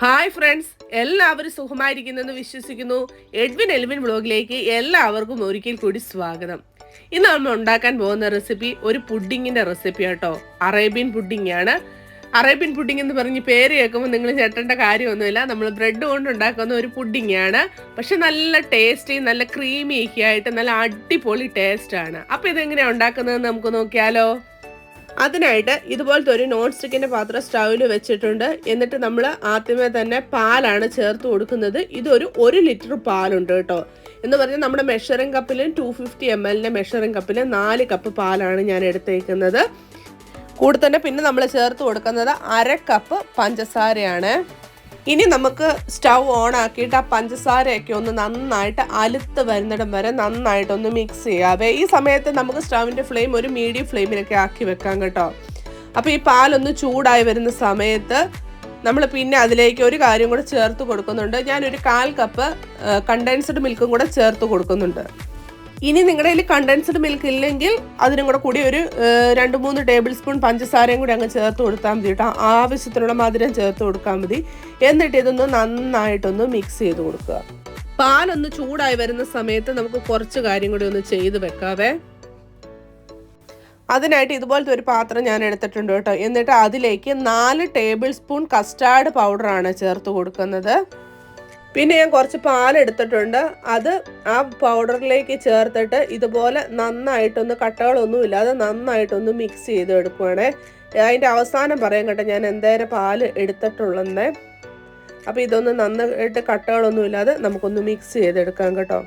Hi friends, എല്ലാവരും സുഖമായിരിക്കുന്നെന്ന് വിശ്വസിക്കുന്നു. Edwin Elwyn വ്ലോഗിലേക്ക് എല്ലാവർക്കും ഒരിക്കൽ കൂടി സ്വാഗതം. ഇന്ന് നമ്മൾ ഉണ്ടാക്കാൻ പോകുന്ന റെസിപ്പി ഒരു പുഡിങ്ങിന്റെ റെസിപ്പി ആട്ടോ. അറേബ്യൻ പുഡിംഗ് ആണ്. അറേബ്യൻ പുഡിംഗ് എന്ന് പറഞ്ഞ് പേര് കേൾക്കുമ്പോൾ നിങ്ങൾ ഞെട്ടേണ്ട കാര്യമൊന്നുമില്ല. നമ്മൾ ബ്രെഡ് കൊണ്ട് ഉണ്ടാക്കുന്ന ഒരു പുഡിംഗ് ആണ്. പക്ഷെ നല്ല ടേസ്റ്റി, നല്ല ക്രീമി ഒക്കെ ആയിട്ട് നല്ല അടിപൊളി ടേസ്റ്റ് ആണ്. അപ്പൊ ഇതെങ്ങനെയാണ് ഉണ്ടാക്കുന്നതെന്ന് നമുക്ക് നോക്കിയാലോ. അതിനായിട്ട് ഇതുപോലത്തെ ഒരു നോൺ സ്റ്റിക്കിന്റെ പാത്രം സ്റ്റൗവിൽ വെച്ചിട്ടുണ്ട്. എന്നിട്ട് നമ്മൾ ആദ്യമേ തന്നെ പാലാണ് ചേർത്ത് കൊടുക്കുന്നത്. ഇതൊരു 1 ലിറ്റർ പാലുണ്ട് കേട്ടോ. എന്ന് പറഞ്ഞാൽ നമ്മുടെ മെഷറിംഗ് കപ്പിലും 250 ml മെഷറിംഗ് കപ്പിലും 4 കപ്പ് പാലാണ് ഞാൻ എടുത്തേക്കുന്നത്. കൂടെ തന്നെ പിന്നെ നമ്മൾ ചേർത്ത് കൊടുക്കുന്നത് 1/2 കപ്പ് പഞ്ചസാരയാണ്. ഇനി നമുക്ക് സ്റ്റൗ ഓൺ ആക്കിയിട്ട് ആ പഞ്ചസാരയൊക്കെ ഒന്ന് നന്നായിട്ട് അലുത്ത് വരുന്നിടം വരെ നന്നായിട്ടൊന്ന് മിക്സ് ചെയ്യാവേ. ഈ സമയത്ത് നമുക്ക് സ്റ്റൗവിൻ്റെ ഫ്ലെയിം ഒരു മീഡിയം ഫ്ലെയിമിലൊക്കെ ആക്കി വെക്കാം കേട്ടോ. അപ്പോൾ ഈ പാലൊന്ന് ചൂടായി വരുന്ന സമയത്ത് നമ്മൾ പിന്നെ അതിലേക്ക് ഒരു കാര്യം കൂടെ ചേർത്ത് കൊടുക്കുന്നുണ്ട്. ഞാനൊരു 1/4 കപ്പ് കണ്ടൻസ്ഡ് മിൽക്കും കൂടെ ചേർത്ത് കൊടുക്കുന്നുണ്ട്. ഇനി നിങ്ങളുടെ കയ്യിൽ കണ്ടൻസ്ഡ് മിൽക്ക് ഇല്ലെങ്കിൽ അതിനും കൂടി ഒരു 2-3 ടേബിൾ സ്പൂൺ പഞ്ചസാരയും കൂടി അങ്ങ് ചേർത്ത് കൊടുത്താൽ മതി കേട്ടോ. ആവശ്യത്തിനുള്ള മധുരം ചേർത്ത് കൊടുക്കാൻ മതി. എന്നിട്ട് ഇതൊന്ന് നന്നായിട്ടൊന്ന് മിക്സ് ചെയ്ത് കൊടുക്കുക. പാലൊന്ന് ചൂടായി വരുന്ന സമയത്ത് നമുക്ക് കുറച്ച് കാര്യം കൂടി ഒന്ന് ചെയ്ത് വെക്കാവേ. അതിനായിട്ട് ഇതുപോലത്തെ ഒരു പാത്രം ഞാൻ എടുത്തിട്ടുണ്ട് കേട്ടോ. എന്നിട്ട് അതിലേക്ക് 4 ടേബിൾ സ്പൂൺ കസ്റ്റാർഡ് പൗഡറാണ് ചേർത്ത് കൊടുക്കുന്നത്. പിന്നെ ഞാൻ കുറച്ച് പാലെടുത്തിട്ടുണ്ട്. അത് ആ പൗഡറിലേക്ക് ചേർത്തിട്ട് ഇതുപോലെ നന്നായിട്ടൊന്ന് കട്ടകളൊന്നുമില്ലാതെ നന്നായിട്ടൊന്ന് മിക്സ് ചെയ്ത് എടുക്കുവാണേ. അതിൻ്റെ അവസാനം പറയാം കേട്ടോ ഞാൻ എന്തേരം പാല് എടുത്തിട്ടുള്ളതെന്ന്. അപ്പോൾ ഇതൊന്ന് നന്നായിട്ട് കട്ടകളൊന്നുമില്ലാതെ നമുക്കൊന്ന് മിക്സ് ചെയ്തെടുക്കാം കേട്ടോ.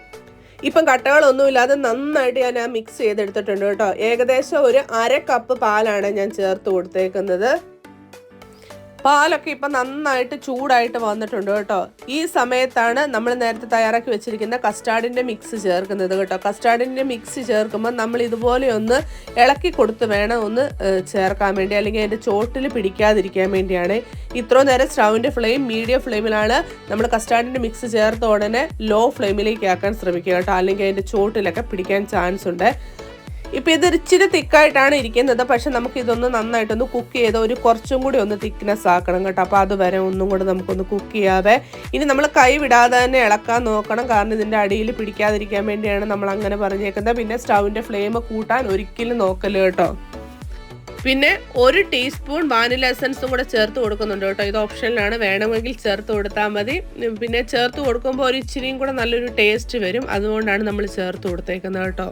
ഇപ്പം കട്ടകളൊന്നുമില്ലാതെ നന്നായിട്ട് ഞാൻ ആ മിക്സ് ചെയ്തെടുത്തിട്ടുണ്ട് കേട്ടോ. ഏകദേശം ഒരു 1/2 കപ്പ് പാലാണ് ഞാൻ ചേർത്ത് കൊടുത്തേക്കുന്നത്. പാലൊക്കെ ഇപ്പം നന്നായിട്ട് ചൂടായിട്ട് വന്നിട്ടുണ്ട് കേട്ടോ. ഈ സമയത്താണ് നമ്മൾ നേരത്തെ തയ്യാറാക്കി വെച്ചിരിക്കുന്ന കസ്റ്റാർഡിൻ്റെ മിക്സ് ചേർക്കുന്നത് കേട്ടോ. കസ്റ്റാർഡിൻ്റെ മിക്സ് ചേർക്കുമ്പോൾ നമ്മൾ ഇതുപോലെ ഒന്ന് ഇളക്കി കൊടുത്ത് വേണം ഒന്ന് ചേർക്കാൻ വേണ്ടി, അല്ലെങ്കിൽ അതിൻ്റെ ചോട്ടിൽ പിടിക്കാതിരിക്കാൻ വേണ്ടിയാണ്. ഇത്രയും നേരം സ്റ്റൗവിൻ്റെ ഫ്ലെയിം മീഡിയം ഫ്ലെയിമിലാണ്. നമ്മൾ കസ്റ്റാർഡിൻ്റെ മിക്സ് ചേർത്ത ഉടനെ ലോ ഫ്ലെയിമിലേക്ക് ആക്കാൻ ശ്രമിക്കുക കേട്ടോ, അല്ലെങ്കിൽ അതിൻ്റെ ചോട്ടിലൊക്കെ പിടിക്കാൻ ചാൻസ് ഉണ്ട്. ഇപ്പം ഇത് ഇച്ചിരി തിക്കായിട്ടാണ് ഇരിക്കുന്നത്. പക്ഷെ നമുക്ക് ഇതൊന്ന് നന്നായിട്ടൊന്ന് കുക്ക് ചെയ്ത് ഒരു കുറച്ചും കൂടി ഒന്ന് തിക്നെസ് ആക്കണം കേട്ടോ. അപ്പോൾ അതുവരെ ഒന്നും കൂടി നമുക്കൊന്ന് കുക്ക് ചെയ്യാതെ ഇനി നമ്മൾ കൈ വിടാതെ തന്നെ ഇളക്കാൻ നോക്കണം. കാരണം ഇതിൻ്റെ അടിയിൽ പിടിക്കാതിരിക്കാൻ വേണ്ടിയാണ് നമ്മൾ അങ്ങനെ പറഞ്ഞേക്കുന്നത്. പിന്നെ സ്റ്റൗവിൻ്റെ ഫ്ലെയിം കൂട്ടാൻ ഒരിക്കലും നോക്കല് കേട്ടോ. പിന്നെ 1 ടീസ്പൂൺ വാനില എസൻസും കൂടെ ചേർത്ത് കൊടുക്കുന്നുണ്ട് കേട്ടോ. ഇത് ഓപ്ഷനിലാണ്, വേണമെങ്കിൽ ചേർത്ത് കൊടുത്താൽ മതി. പിന്നെ ചേർത്ത് കൊടുക്കുമ്പോൾ ഒരു ഇച്ചിരിയും കൂടെ നല്ലൊരു ടേസ്റ്റ് വരും. അതുകൊണ്ടാണ് നമ്മൾ ചേർത്ത് കൊടുത്തേക്കുന്നത് കേട്ടോ.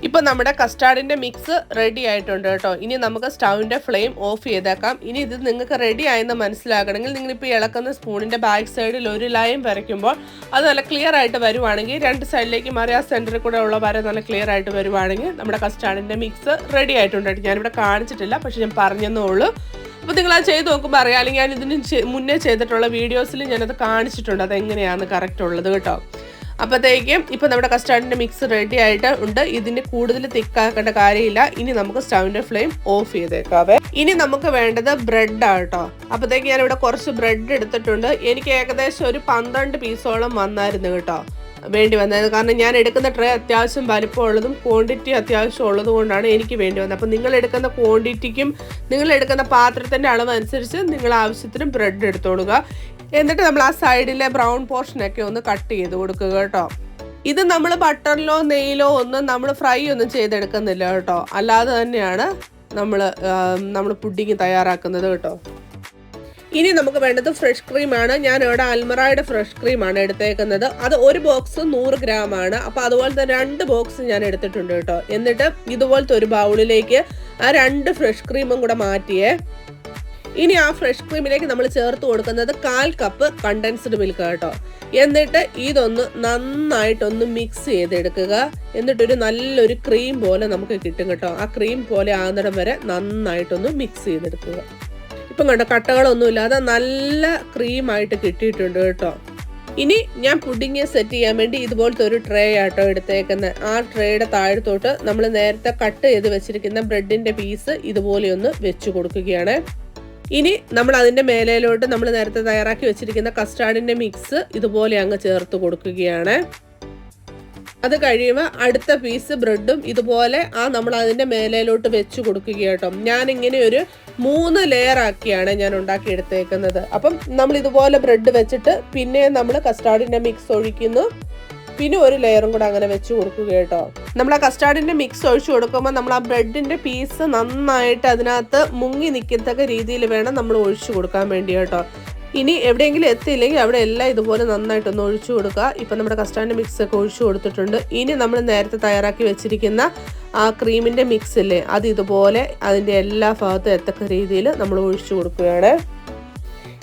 ഇപ്പം നമ്മുടെ കസ്റ്റാർഡിൻ്റെ മിക്സ് റെഡി ആയിട്ടുണ്ട് കേട്ടോ. ഇനി നമുക്ക് സ്റ്റൗവിൻ്റെ ഫ്ലെയിം ഓഫ് ചെയ്തേക്കാം. ഇനി ഇത് നിങ്ങൾക്ക് റെഡി ആയെന്ന് മനസ്സിലാക്കണമെങ്കിൽ നിങ്ങളിപ്പോൾ ഇളക്കുന്ന സ്പൂണിൻ്റെ ബാക്ക് സൈഡിൽ ഒരു ലൈൻ വരയ്ക്കുമ്പോൾ അത് നല്ല ക്ലിയർ ആയിട്ട് വരുവാണെങ്കിൽ, 2 സൈഡിലേക്ക് മാറി ആ സെൻറ്ററിൽ കൂടെ ഉള്ള വര നല്ല ക്ലിയർ ആയിട്ട് വരുവാണെങ്കിൽ നമ്മുടെ കസ്റ്റാർഡിൻ്റെ മിക്സ് റെഡി ആയിട്ടുണ്ട്. ഞാനിവിടെ കാണിച്ചിട്ടില്ല, പക്ഷെ ഞാൻ പറഞ്ഞെന്നേ ഉള്ളൂ. അപ്പോൾ നിങ്ങളത് ചെയ്ത് നോക്കുമ്പോൾ അറിയാം. അല്ലെങ്കിൽ ഞാൻ ഇതിന് മുന്നേ ചെയ്തിട്ടുള്ള വീഡിയോസിൽ ഞാനത് കാണിച്ചിട്ടുണ്ട് അതെങ്ങനെയാണ് കറക്റ്റ് ഉള്ളത് കേട്ടോ. അപ്പോഴത്തേക്കും ഇപ്പം നമ്മുടെ കസ്റ്റാർഡിൻ്റെ മിക്സ് റെഡി ആയിട്ട് ഉണ്ട്. ഇതിന് കൂടുതൽ തിക്കാക്കേണ്ട കാര്യമില്ല. ഇനി നമുക്ക് സ്റ്റൗവിൻ്റെ ഫ്ലെയിം ഓഫ് ചെയ്തേക്കാവേ. ഇനി നമുക്ക് വേണ്ടത് ബ്രെഡാണ് കേട്ടോ. അപ്പോഴത്തേക്ക് ഞാനിവിടെ കുറച്ച് ബ്രെഡ് എടുത്തിട്ടുണ്ട്. എനിക്ക് ഏകദേശം ഒരു 12 പീസോളം വന്നായിരുന്നു കേട്ടോ വേണ്ടി വന്നത്. കാരണം ഞാൻ എടുക്കുന്ന ട്രേ അത്യാവശ്യം വലിപ്പമുള്ളതും ക്വാണ്ടിറ്റി അത്യാവശ്യം ഉള്ളത് കൊണ്ടാണ് എനിക്ക് വേണ്ടി വന്നത്. അപ്പോൾ നിങ്ങൾ എടുക്കുന്ന ക്വാണ്ടിറ്റിക്കും നിങ്ങൾ എടുക്കുന്ന പാത്രത്തിൻ്റെ അളവ് അനുസരിച്ച് നിങ്ങൾ ആവശ്യത്തിന് ബ്രെഡ് എടുത്തോളുക. എന്നിട്ട് നമ്മൾ ആ സൈഡിലെ ബ്രൗൺ പോർഷനൊക്കെ ഒന്ന് കട്ട് ചെയ്ത് കൊടുക്കുക കേട്ടോ. ഇത് നമ്മൾ ബട്ടറിലോ നെയ്യിലോ ഒന്നും നമ്മൾ ഫ്രൈ ഒന്നും ചെയ്തെടുക്കുന്നില്ല കേട്ടോ. അല്ലാതെ തന്നെയാണ് നമ്മൾ പുഡിങ് തയ്യാറാക്കുന്നത് കേട്ടോ. ഇനി നമുക്ക് വേണ്ടത് ഫ്രഷ് ക്രീമാണ്. ഞാൻ ഇവിടെ അൽമറായുടെ ഫ്രഷ് ക്രീമാണ് എടുത്തേക്കുന്നത്. അത് ഒരു ബോക്സ് 100 ഗ്രാമാണ്. അപ്പോൾ അതുപോലെ തന്നെ 2 ബോക്സ് ഞാൻ എടുത്തിട്ടുണ്ട് കേട്ടോ. എന്നിട്ട് ഇതുപോലത്തെ ഒരു ബൗളിലേക്ക് ആ 2 ഫ്രഷ് ക്രീമും കൂടെ മാറ്റിയേ. ഇനി ആ ഫ്രഷ് ക്രീമിലേക്ക് നമ്മൾ ചേർത്ത് കൊടുക്കുന്നത് 1/4 കപ്പ് കണ്ടൻസ്ഡ് മിൽക്ക് കേട്ടോ. എന്നിട്ട് ഇതൊന്ന് നന്നായിട്ടൊന്ന് മിക്സ് ചെയ്തെടുക്കുക. എന്നിട്ടൊരു നല്ലൊരു ക്രീം പോലെ നമുക്ക് കിട്ടും കേട്ടോ. ആ ക്രീം പോലെ ആകുന്നിടം വരെ നന്നായിട്ടൊന്ന് മിക്സ് ചെയ്തെടുക്കുക. ഇപ്പം കണ്ടോ, കട്ടകളൊന്നുമില്ലാതെ നല്ല ക്രീമായിട്ട് കിട്ടിയിട്ടുണ്ട് കേട്ടോ. ഇനി ഞാൻ പുഡിങ് സെറ്റ് ചെയ്യാൻ വേണ്ടി ഇതുപോലത്തെ ഒരു ട്രേ ആട്ടോ എടുത്തേക്കുന്നത്. ആ ട്രേയുടെ താഴത്തോട്ട് നമ്മൾ നേരത്തെ കട്ട് ചെയ്ത് വെച്ചിരിക്കുന്ന ബ്രെഡിൻ്റെ പീസ് ഇതുപോലെ ഒന്ന് വെച്ച് കൊടുക്കുകയാണ്. ഇനി നമ്മൾ അതിൻ്റെ മേലയിലോട്ട് നമ്മൾ നേരത്തെ തയ്യാറാക്കി വെച്ചിരിക്കുന്ന കസ്റ്റാർഡിൻ്റെ മിക്സ് ഇതുപോലെ അങ്ങ് ചേർത്ത് കൊടുക്കുകയാണ്. അത് കഴിയുമ്പോൾ അടുത്ത പീസ് ബ്രെഡും ഇതുപോലെ നമ്മൾ അതിൻ്റെ മേലേലോട്ട് വെച്ച് കൊടുക്കുക കേട്ടോ. ഞാനിങ്ങനെ ഒരു 3 ലെയർ ആക്കിയാണ് ഞാൻ ഉണ്ടാക്കിയെടുത്തേക്കുന്നത്. അപ്പം നമ്മൾ ഇതുപോലെ ബ്രെഡ് വെച്ചിട്ട് പിന്നെ നമ്മൾ കസ്റ്റാർഡിൻ്റെ മിക്സ് ഒഴിക്കുന്നു. പിന്നെ ഒരു ലെയറും കൂടെ അങ്ങനെ വെച്ച് കൊടുക്കുക കേട്ടോ. നമ്മൾ ആ കസ്റ്റാർഡിൻ്റെ മിക്സ് ഒഴിച്ച് കൊടുക്കുമ്പോൾ നമ്മൾ ആ ബ്രെഡിൻ്റെ പീസ് നന്നായിട്ട് അതിനകത്ത് മുങ്ങി നിൽക്കത്തക്ക രീതിയിൽ വേണം നമ്മൾ ഒഴിച്ചു കൊടുക്കാൻ വേണ്ടി കേട്ടോ. ഇനി എവിടെയെങ്കിലും എത്തിയില്ലെങ്കിൽ അവിടെ എല്ലാം ഇതുപോലെ നന്നായിട്ടൊന്ന് ഒഴിച്ചു കൊടുക്കുക. ഇപ്പം നമ്മുടെ കസ്റ്റാർഡ് മിക്സ് ഒക്കെ ഒഴിച്ചു കൊടുത്തിട്ടുണ്ട്. ഇനി നമ്മൾ നേരത്തെ തയ്യാറാക്കി വെച്ചിരിക്കുന്ന ആ ക്രീമിൻ്റെ മിക്സ് ഇല്ലേ, അത് ഇതുപോലെ അതിൻ്റെ എല്ലാ ഭാഗത്തും എത്തക്ക രീതിയിൽ നമ്മൾ ഒഴിച്ചു കൊടുക്കുകയാണ്.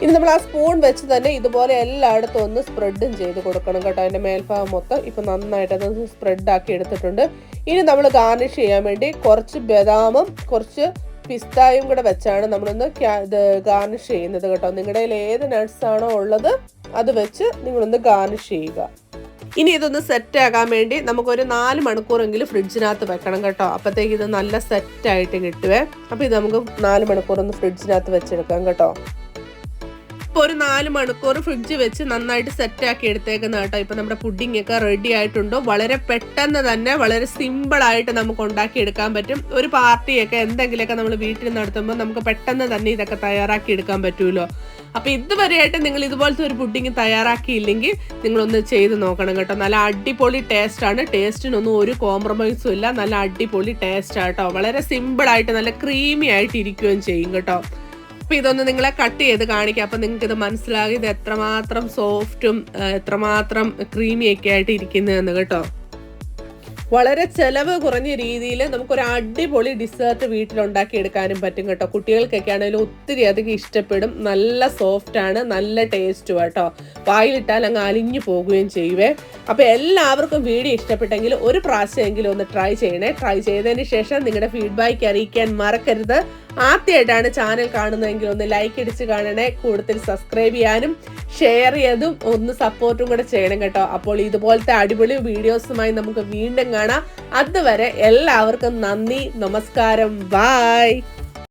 ഇനി നമ്മൾ ആ സ്പൂൺ വെച്ച് തന്നെ ഇതുപോലെ എല്ലായിടത്തും ഒന്ന് സ്പ്രെഡും ചെയ്ത് കൊടുക്കണം കേട്ടോ. അതിൻ്റെ മേൽഭാഗം മൊത്തം ഇപ്പം നന്നായിട്ട് അതൊന്ന് സ്പ്രെഡാക്കി എടുത്തിട്ടുണ്ട്. ഇനി നമ്മൾ ഗാർണിഷ് ചെയ്യാൻ വേണ്ടി കുറച്ച് ബദാമും കുറച്ച് പിസ്തായും കൂടെ വെച്ചാണ് നമ്മളൊന്ന് ഇത് ഗാർണിഷ് ചെയ്യുന്നത് കേട്ടോ. നിങ്ങളുടെ കയ്യിൽ ഏത് നട്ട്സ് ആണോ ഉള്ളത് അത് വെച്ച് നിങ്ങളൊന്ന് ഗാർണിഷ് ചെയ്യുക. ഇനി ഇതൊന്ന് സെറ്റ് ആകാൻ വേണ്ടി നമുക്കൊരു 4 മണിക്കൂറെങ്കിലും ഫ്രിഡ്ജിനകത്ത് വെക്കണം കേട്ടോ. അപ്പോഴത്തേക്ക് ഇത് നല്ല സെറ്റായിട്ട് കിട്ടുവേ. അപ്പോൾ ഇത് നമുക്ക് 4 മണിക്കൂർ ഒന്ന് ഫ്രിഡ്ജിനകത്ത് വെച്ചെടുക്കാം കേട്ടോ. ഇപ്പോൾ ഒരു 4 മണിക്കൂർ ഫ്രിഡ്ജ് വെച്ച് നന്നായിട്ട് സെറ്റാക്കി എടുത്തേക്കുന്ന കേട്ടോ. ഇപ്പം നമ്മുടെ പുഡിംഗ് ഒക്കെ റെഡി ആയിട്ടുണ്ടോ. വളരെ പെട്ടെന്ന് തന്നെ വളരെ സിമ്പിളായിട്ട് നമുക്ക് ഉണ്ടാക്കിയെടുക്കാൻ പറ്റും. ഒരു പാർട്ടിയൊക്കെ എന്തെങ്കിലുമൊക്കെ നമ്മൾ വീട്ടിൽ നടത്തുമ്പോൾ നമുക്ക് പെട്ടെന്ന് തന്നെ ഇതൊക്കെ തയ്യാറാക്കി എടുക്കാൻ പറ്റുമല്ലോ. അപ്പോൾ ഇതുവരെയായിട്ട് നിങ്ങൾ ഇതുപോലത്തെ ഒരു പുഡിംഗ് തയ്യാറാക്കിയില്ലെങ്കിൽ നിങ്ങളൊന്ന് ചെയ്ത് നോക്കണം കേട്ടോ. നല്ല അടിപൊളി ടേസ്റ്റാണ്. ടേസ്റ്റിനൊന്നും ഒരു കോംപ്രമൈസും ഇല്ല. നല്ല അടിപൊളി ടേസ്റ്റാണ് കേട്ടോ. വളരെ സിമ്പിളായിട്ട് നല്ല ക്രീമി ആയിട്ട് ഇരിക്കുകയും ചെയ്യും കേട്ടോ. അപ്പോൾ ഇതൊന്ന് നിങ്ങളെ കട്ട് ചെയ്ത് കാണിക്കാം. അപ്പോൾ നിങ്ങൾക്ക് ഇത് മനസ്സിലാകും ഇത് എത്രമാത്രം സോഫ്റ്റും എത്രമാത്രം ക്രീമിയൊക്കെ ആയിട്ട് ഇരിക്കുന്നതെന്ന് കേട്ടോ. വളരെ ചിലവ് കുറഞ്ഞ രീതിയിൽ നമുക്കൊരു അടിപൊളി ഡിസേർട്ട് വീട്ടിലുണ്ടാക്കി എടുക്കാനും പറ്റും കേട്ടോ. കുട്ടികൾക്കൊക്കെ ആണെങ്കിലും ഒത്തിരി അധികം ഇഷ്ടപ്പെടും. നല്ല സോഫ്റ്റാണ്, നല്ല ടേസ്റ്റും കേട്ടോ. വായിലിട്ടാൽ അങ്ങ് അലിഞ്ഞു പോകുകയും ചെയ്യുവേ. അപ്പോൾ എല്ലാവർക്കും വീഡിയോ ഇഷ്ടപ്പെട്ടെങ്കിൽ ഒരു പ്രാവശ്യമെങ്കിലും ഒന്ന് ട്രൈ ചെയ്യണേ. ട്രൈ ചെയ്തതിന് ശേഷം നിങ്ങളുടെ ഫീഡ്ബാക്ക് അറിയിക്കാൻ മറക്കരുത്. ആദ്യമായിട്ടാണ് ചാനൽ കാണുന്നതെങ്കിൽ ഒന്ന് ലൈക്ക് അടിച്ച് കാണണേ. കൂടുതൽ സബ്സ്ക്രൈബ് ചെയ്യാനും ഷെയർ ചെയ്തും ഒന്ന് സപ്പോർട്ടും കൂടെ ചെയ്യണം കേട്ടോ. അപ്പോൾ ഇതുപോലത്തെ അടിപൊളി വീഡിയോസുമായി നമുക്ക് വീണ്ടും കാണാം. അതുവരെ എല്ലാവർക്കും നന്ദി, നമസ്കാരം, ബൈ.